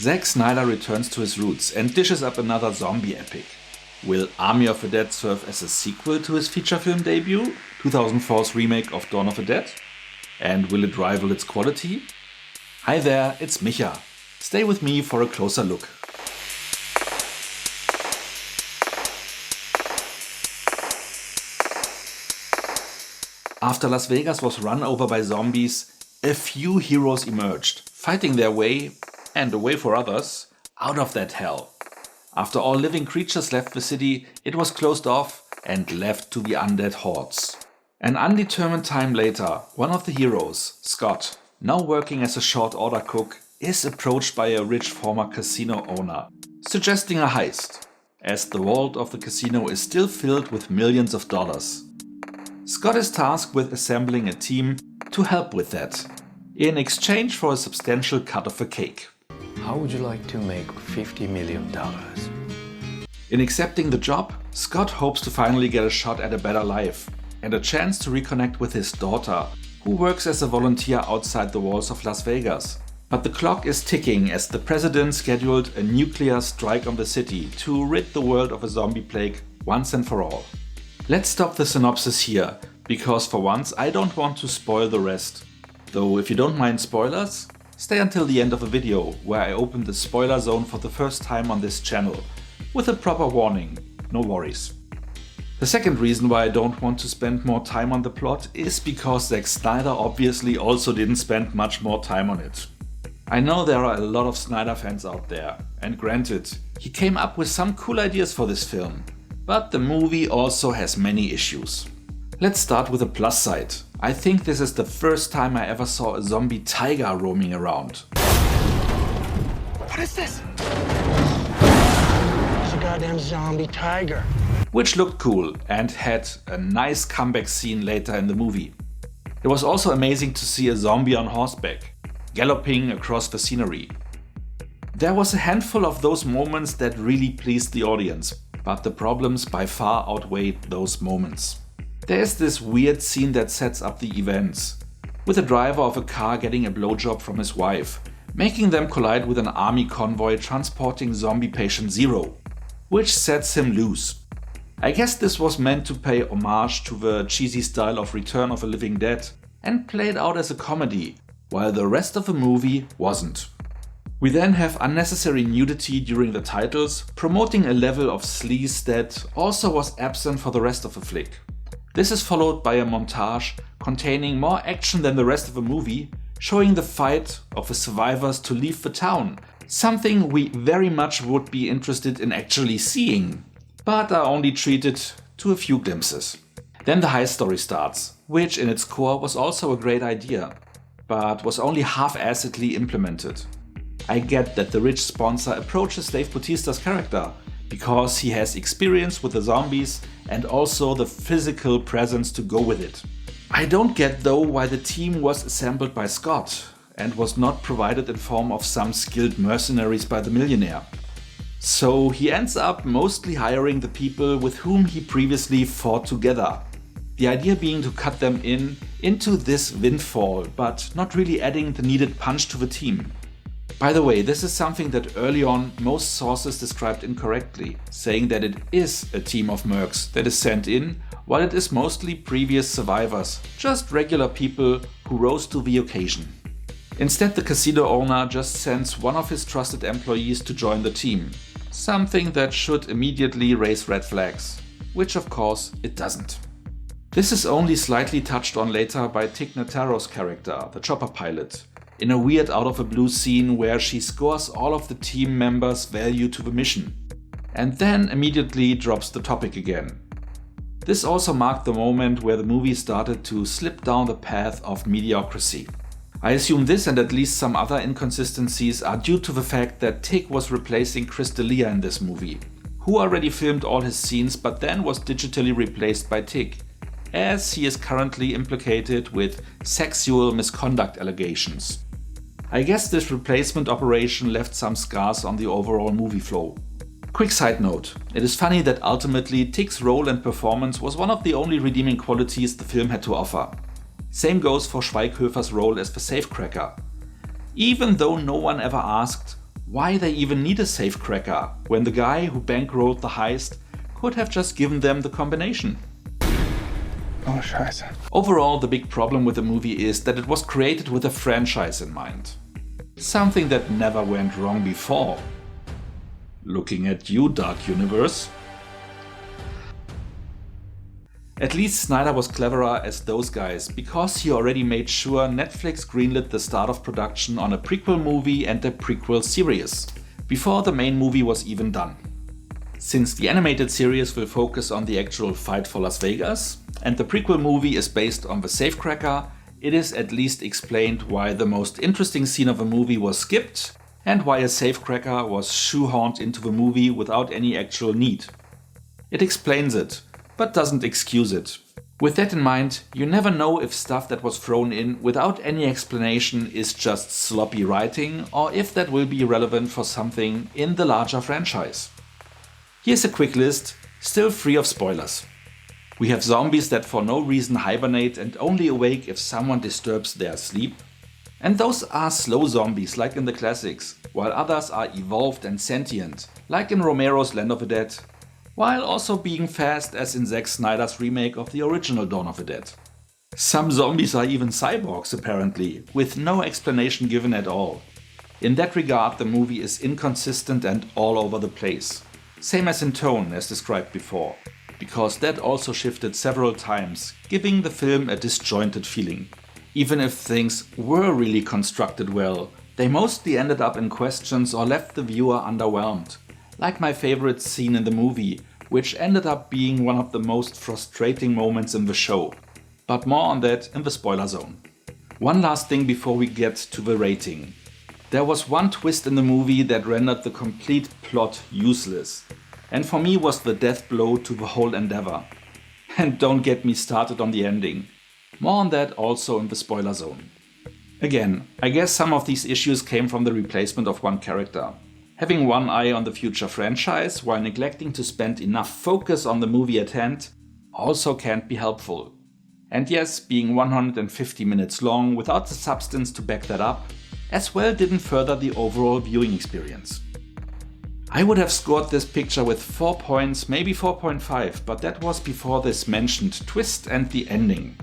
Zack Snyder returns to his roots and dishes up another zombie epic. Will Army of the Dead serve as a sequel to his feature film debut, 2004's remake of Dawn of the Dead? And will it rival its quality? Hi there, it's Micha. Stay with me for a closer look. After Las Vegas was run over by zombies, a few heroes emerged, fighting their way, and a way for others, out of that hell. After all living creatures left the city, it was closed off and left to the undead hordes. An undetermined time later, one of the heroes, Scott, now working as a short order cook, is approached by a rich former casino owner, suggesting a heist, as the vault of the casino is still filled with millions of dollars. Scott is tasked with assembling a team to help with that, in exchange for a substantial cut of the cake. How would you like to make $50 million? In accepting the job, Scott hopes to finally get a shot at a better life and a chance to reconnect with his daughter, who works as a volunteer outside the walls of Las Vegas. But the clock is ticking as the president scheduled a nuclear strike on the city to rid the world of a zombie plague once and for all. Let's stop the synopsis here, because for once I don't want to spoil the rest. Though if you don't mind spoilers, stay until the end of the video, where I open the spoiler zone for the first time on this channel, with a proper warning, no worries. The second reason why I don't want to spend more time on the plot is because Zack Snyder obviously also didn't spend much more time on it. I know there are a lot of Snyder fans out there, and granted, he came up with some cool ideas for this film. But the movie also has many issues. Let's start with the plus side. I think this is the first time I ever saw a zombie tiger roaming around. What is this? It's a goddamn zombie tiger. Which looked cool and had a nice comeback scene later in the movie. It was also amazing to see a zombie on horseback, galloping across the scenery. There was a handful of those moments that really pleased the audience. But the problems by far outweighed those moments. There is this weird scene that sets up the events, with a driver of a car getting a blowjob from his wife, making them collide with an army convoy transporting zombie patient Zero, which sets him loose. I guess this was meant to pay homage to the cheesy style of Return of the Living Dead and played out as a comedy, while the rest of the movie wasn't. We then have unnecessary nudity during the titles, promoting a level of sleaze that also was absent for the rest of the flick. This is followed by a montage containing more action than the rest of the movie, showing the fight of the survivors to leave the town, something we very much would be interested in actually seeing, but are only treated to a few glimpses. Then the heist story starts, which in its core was also a great idea, but was only half-assedly implemented. I get that the rich sponsor approaches Dave Bautista's character because he has experience with the zombies and also the physical presence to go with it. I don't get though why the team was assembled by Scott and was not provided in form of some skilled mercenaries by the millionaire. So he ends up mostly hiring the people with whom he previously fought together. The idea being to cut them into this windfall, but not really adding the needed punch to the team. By the way, this is something that early on most sources described incorrectly, saying that it is a team of mercs that is sent in, while it is mostly previous survivors, just regular people who rose to the occasion. Instead, the casino owner just sends one of his trusted employees to join the team, something that should immediately raise red flags, which of course it doesn't. This is only slightly touched on later by Tig Notaro's character, the chopper pilot, in a weird out-of-the-blue scene where she scores all of the team members' value to the mission, and then immediately drops the topic again. This also marked the moment where the movie started to slip down the path of mediocrity. I assume this and at least some other inconsistencies are due to the fact that Tig was replacing Chris D'Elia in this movie, who already filmed all his scenes but then was digitally replaced by Tig, as he is currently implicated with sexual misconduct allegations. I guess this replacement operation left some scars on the overall movie flow. Quick side note, it is funny that ultimately Tig's role and performance was one of the only redeeming qualities the film had to offer. Same goes for Schweighöfer's role as the safecracker. Even though no one ever asked, why they even need a safecracker when the guy who bankrolled the heist could have just given them the combination. Oh, Scheiße. Overall, the big problem with the movie is that it was created with a franchise in mind. Something that never went wrong before. Looking at you, Dark Universe. At least Snyder was cleverer as those guys, because he already made sure Netflix greenlit the start of production on a prequel movie and a prequel series, before the main movie was even done. Since the animated series will focus on the actual fight for Las Vegas, and the prequel movie is based on the safecracker, it is at least explained why the most interesting scene of the movie was skipped, and why a safecracker was shoehorned into the movie without any actual need. It explains it, but doesn't excuse it. With that in mind, you never know if stuff that was thrown in without any explanation is just sloppy writing, or if that will be relevant for something in the larger franchise. Here's a quick list, still free of spoilers. We have zombies that for no reason hibernate and only awake if someone disturbs their sleep. And those are slow zombies like in the classics, while others are evolved and sentient, like in Romero's Land of the Dead, while also being fast as in Zack Snyder's remake of the original Dawn of the Dead. Some zombies are even cyborgs apparently, with no explanation given at all. In that regard, the movie is inconsistent and all over the place. Same as in tone, as described before, because that also shifted several times, giving the film a disjointed feeling. Even if things were really constructed well, they mostly ended up in questions or left the viewer underwhelmed. Like my favorite scene in the movie, which ended up being one of the most frustrating moments in the show. But more on that in the spoiler zone. One last thing before we get to the rating. There was one twist in the movie that rendered the complete plot useless, and for me was the death blow to the whole endeavor. And don't get me started on the ending. More on that also in the spoiler zone. Again, I guess some of these issues came from the replacement of one character. Having one eye on the future franchise while neglecting to spend enough focus on the movie at hand also can't be helpful. And yes, being 150 minutes long without the substance to back that up, as well didn't further the overall viewing experience. I would have scored this picture with 4 points, maybe 4.5, but that was before this mentioned twist and the ending.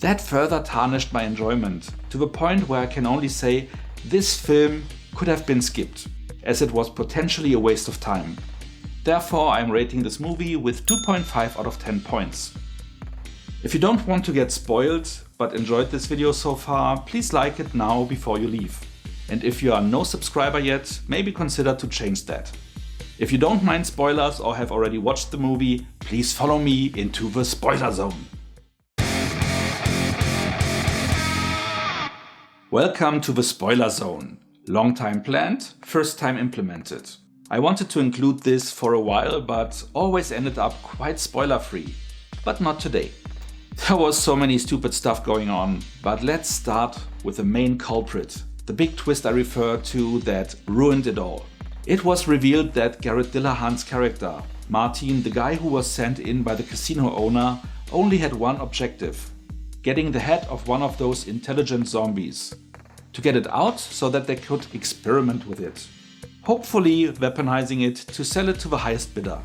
That further tarnished my enjoyment, to the point where I can only say this film could have been skipped, as it was potentially a waste of time. Therefore, I'm rating this movie with 2.5 out of 10 points. If you don't want to get spoiled, but enjoyed this video so far, please like it now before you leave. And if you are no subscriber yet, maybe consider to change that. If you don't mind spoilers or have already watched the movie, please follow me into the spoiler zone. Welcome to the spoiler zone. Long time planned, first time implemented. I wanted to include this for a while, but always ended up quite spoiler free. But not today. There was so many stupid stuff going on, but let's start with the main culprit, the big twist I refer to that ruined it all. It was revealed that Garrett Dillahunt's character, Martin, the guy who was sent in by the casino owner, only had one objective: getting the head of one of those intelligent zombies. To get it out so that they could experiment with it. Hopefully weaponizing it to sell it to the highest bidder.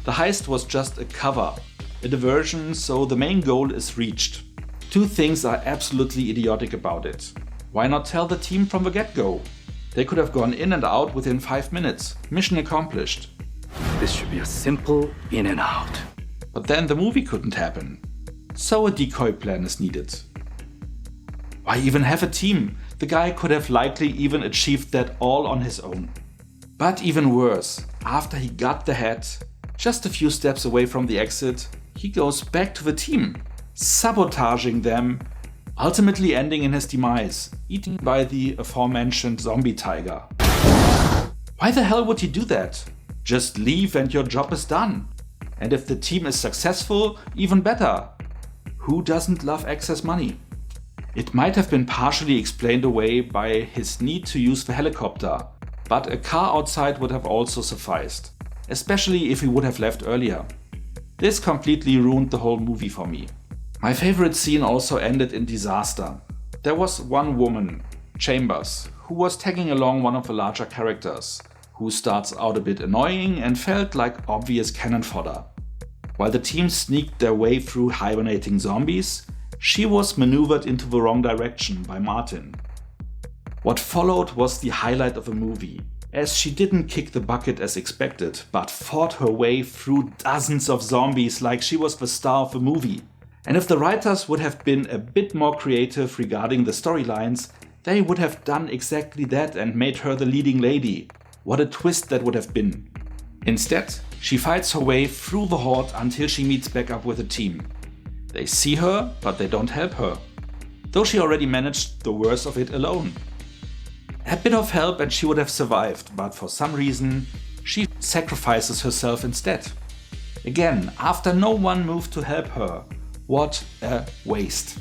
The heist was just a cover, a diversion, so the main goal is reached. Two things are absolutely idiotic about it. Why not tell the team from the get-go? They could have gone in and out within 5 minutes. Mission accomplished. This should be a simple in and out. But then the movie couldn't happen. So a decoy plan is needed. Why even have a team? The guy could have likely even achieved that all on his own. But even worse, after he got the head, just a few steps away from the exit, he goes back to the team, sabotaging them, ultimately ending in his demise, eaten by the aforementioned zombie tiger. Why the hell would he do that? Just leave and your job is done. And if the team is successful, even better. Who doesn't love excess money? It might have been partially explained away by his need to use the helicopter, but a car outside would have also sufficed, especially if he would have left earlier. This completely ruined the whole movie for me. My favorite scene also ended in disaster. There was one woman, Chambers, who was tagging along one of the larger characters, who starts out a bit annoying and felt like obvious cannon fodder. While the team sneaked their way through hibernating zombies, she was maneuvered into the wrong direction by Martin. What followed was the highlight of the movie, as she didn't kick the bucket as expected, but fought her way through dozens of zombies like she was the star of the movie. And if the writers would have been a bit more creative regarding the storylines, they would have done exactly that and made her the leading lady. What a twist that would have been. Instead, she fights her way through the horde until she meets back up with the team. They see her, but they don't help her, though she already managed the worst of it alone. A bit of help and she would have survived, but for some reason she sacrifices herself instead. Again, after no one moved to help her. What a waste.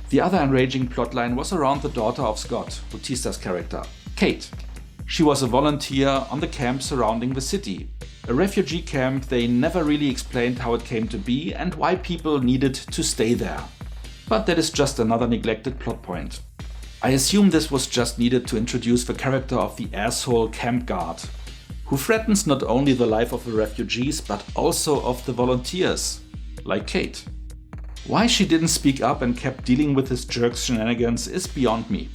The other enraging plotline was around the daughter of Scott, Bautista's character, Kate. She was a volunteer on the camp surrounding the city, a refugee camp they never really explained how it came to be and why people needed to stay there. But that is just another neglected plot point. I assume this was just needed to introduce the character of the asshole camp guard, who threatens not only the life of the refugees but also of the volunteers, like Kate. Why she didn't speak up and kept dealing with his jerk's shenanigans is beyond me.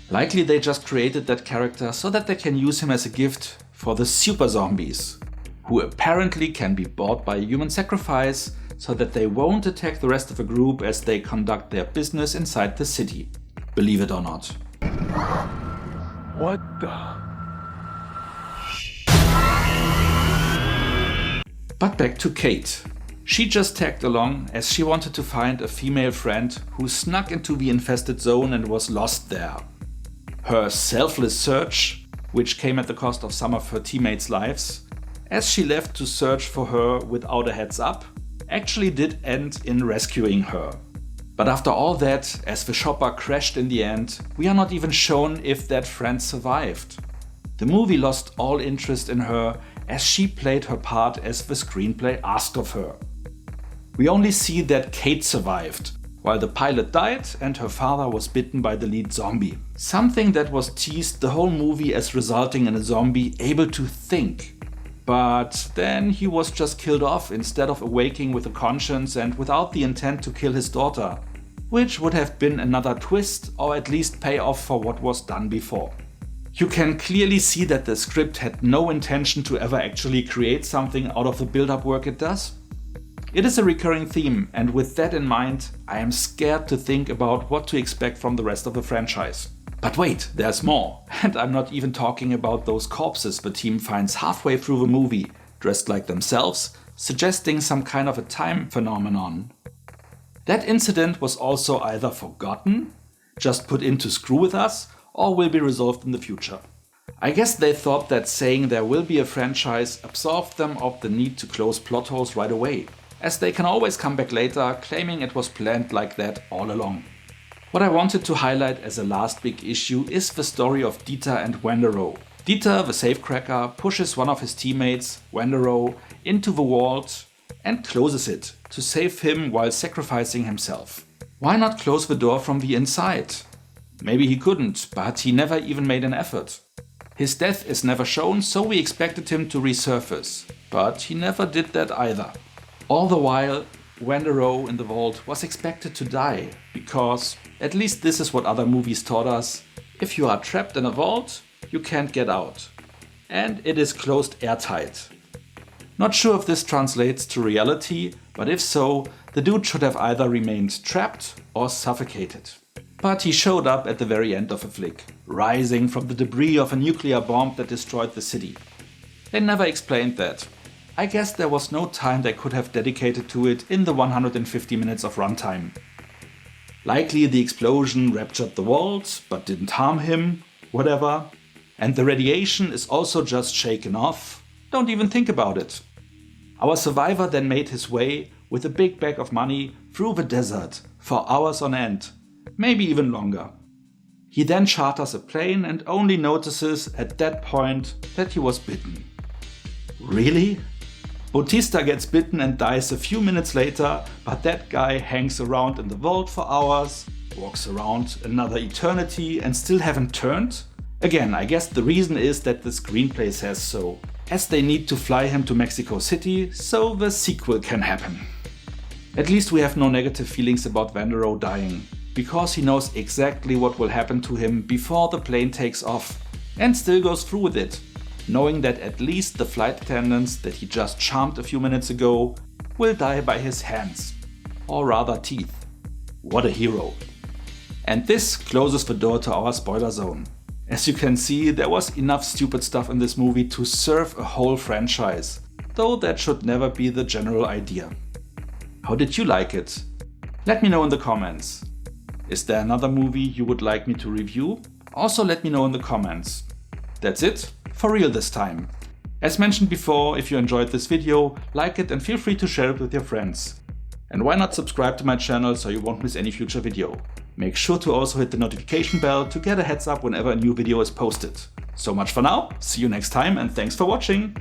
Likely they just created that character so that they can use him as a gift for the super zombies, who apparently can be bought by a human sacrifice so that they won't attack the rest of the group as they conduct their business inside the city. Believe it or not. What the? But back to Kate. She just tagged along as she wanted to find a female friend who snuck into the infested zone and was lost there. Her selfless search, which came at the cost of some of her teammates' lives, as she left to search for her without a heads up, actually did end in rescuing her. But after all that, as the chopper crashed in the end, we are not even shown if that friend survived. The movie lost all interest in her as she played her part as the screenplay asked of her. We only see that Kate survived, while the pilot died and her father was bitten by the lead zombie. Something that was teased the whole movie as resulting in a zombie able to think. But then he was just killed off instead of awaking with a conscience and without the intent to kill his daughter, which would have been another twist or at least pay off for what was done before. You can clearly see that the script had no intention to ever actually create something out of the build-up work it does. It is a recurring theme, and with that in mind, I am scared to think about what to expect from the rest of the franchise. But wait, there's more, and I'm not even talking about those corpses the team finds halfway through the movie, dressed like themselves, suggesting some kind of a time phenomenon. That incident was also either forgotten, just put in to screw with us, or will be resolved in the future. I guess they thought that saying there will be a franchise absolved them of the need to close plot holes right away, as they can always come back later claiming it was planned like that all along. What I wanted to highlight as a last big issue is the story of Dieter and Vanderohe. Dieter, the safecracker, pushes one of his teammates, Vanderohe, into the vault and closes it to save him while sacrificing himself. Why not close the door from the inside? Maybe he couldn't, but he never even made an effort. His death is never shown, so we expected him to resurface, but he never did that either. All the while, Vanderohe in the vault was expected to die, because, at least this is what other movies taught us, if you are trapped in a vault, you can't get out. And it is closed airtight. Not sure if this translates to reality, but if so, the dude should have either remained trapped or suffocated. But he showed up at the very end of the flick, rising from the debris of a nuclear bomb that destroyed the city. They never explained that. I guess there was no time they could have dedicated to it in the 150 minutes of runtime. Likely the explosion ruptured the vault, but didn't harm him, whatever. And the radiation is also just shaken off. Don't even think about it. Our survivor then made his way with a big bag of money through the desert for hours on end, maybe even longer. He then charters a plane and only notices at that point that he was bitten. Really? Bautista gets bitten and dies a few minutes later, but that guy hangs around in the vault for hours, walks around another eternity and still haven't turned? Again, I guess the reason is that the screenplay says so, as they need to fly him to Mexico City so the sequel can happen. At least we have no negative feelings about Vanderohe dying, because he knows exactly what will happen to him before the plane takes off, and still goes through with it, knowing that at least the flight attendants that he just charmed a few minutes ago will die by his hands, or rather teeth. What a hero. And this closes the door to our spoiler zone. As you can see, there was enough stupid stuff in this movie to serve a whole franchise, though that should never be the general idea. How did you like it? Let me know in the comments. Is there another movie you would like me to review? Also let me know in the comments. That's it, for real this time. As mentioned before, if you enjoyed this video, like it and feel free to share it with your friends. And why not subscribe to my channel so you won't miss any future video. Make sure to also hit the notification bell to get a heads up whenever a new video is posted. So much for now, see you next time and thanks for watching!